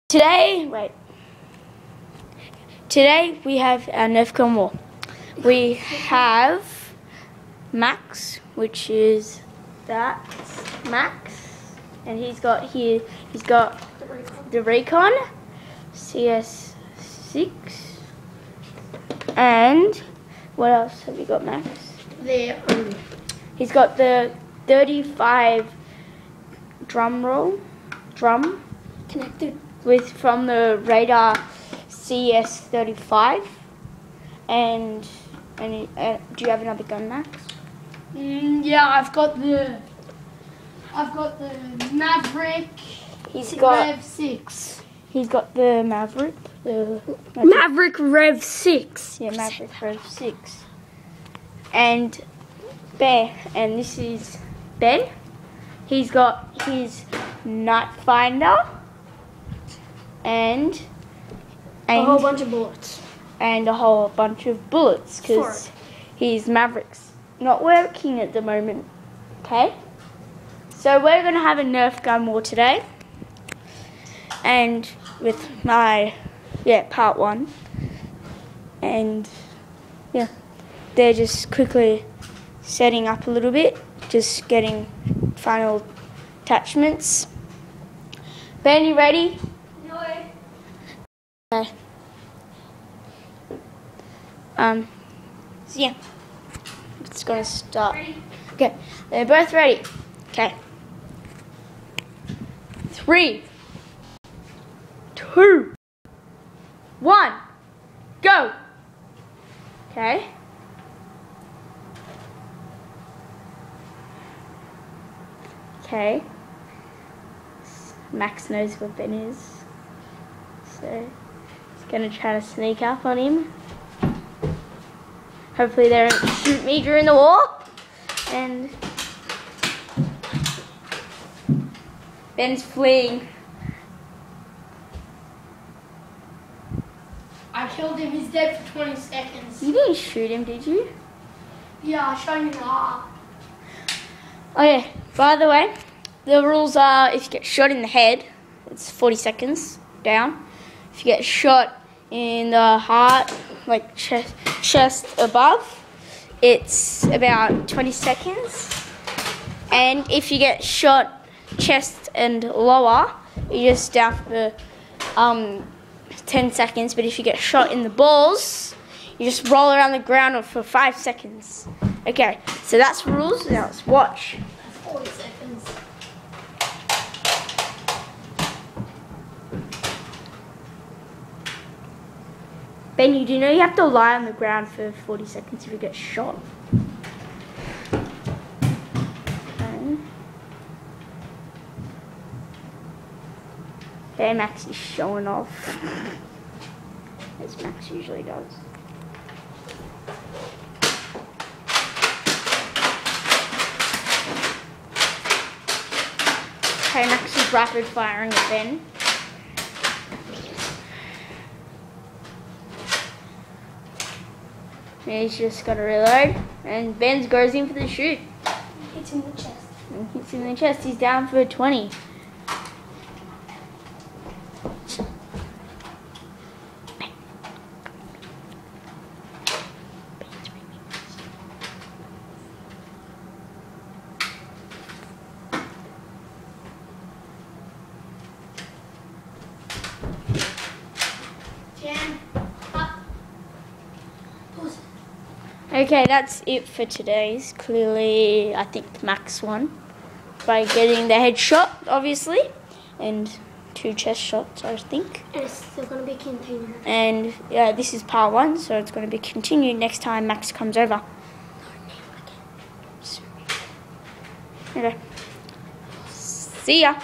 Today we have our Nerf gun war. We have Max, which is Max, and he's got the Recon CS6, and what else have you got, Max? He's got the 35 drum connected from the radar CS35, and do you have another gun, Max? Yeah, I've got the Maverick. He's got Rev 6. He's got the Maverick. Maverick Rev 6. Yeah, Maverick Rev 6. And Ben, and this is Ben. He's got his Night Finder and a whole bunch of bullets. And a whole bunch of bullets because his Maverick's not working at the moment. Okay? So we're going to have a Nerf gun war today. And with my, part 1. And, they're just quickly setting up a little bit. Just getting final attachments. Ben, you ready? No. Okay. So it's gonna start. Ready? Okay, they're both ready. Okay. 3, 2, 1, go. Okay. Okay. Max knows what Ben is, so he's gonna try to sneak up on him. Hopefully they don't shoot me during the war. And Ben's fleeing. I killed him. He's dead for 20 seconds. You didn't shoot him, did you? Yeah, I'll show you now. Okay, by the way, the rules are if you get shot in the head, it's 40 seconds down. If you get shot in the heart, like chest above, it's about 20 seconds. And if you get shot chest and lower, you're just down for 10 seconds. But if you get shot in the balls, you just roll around the ground for 5 seconds. Okay, so that's the rules. Now let's watch. 40 seconds. Ben, you do know you have to lie on the ground for 40 seconds if you get shot. Okay, Max is showing off, as Max usually does. Okay, Max is rapid firing at Ben. He's just got to reload, and Ben goes in for the shoot. Hits in the chest. And hits in the chest. He's down for 20. Okay, that's it for today's. Clearly, I think Max won by getting the headshot, obviously, and 2 chest shots, I think. And it's still going to be continued. And this is part 1, so it's going to be continued next time Max comes over. Okay. See ya.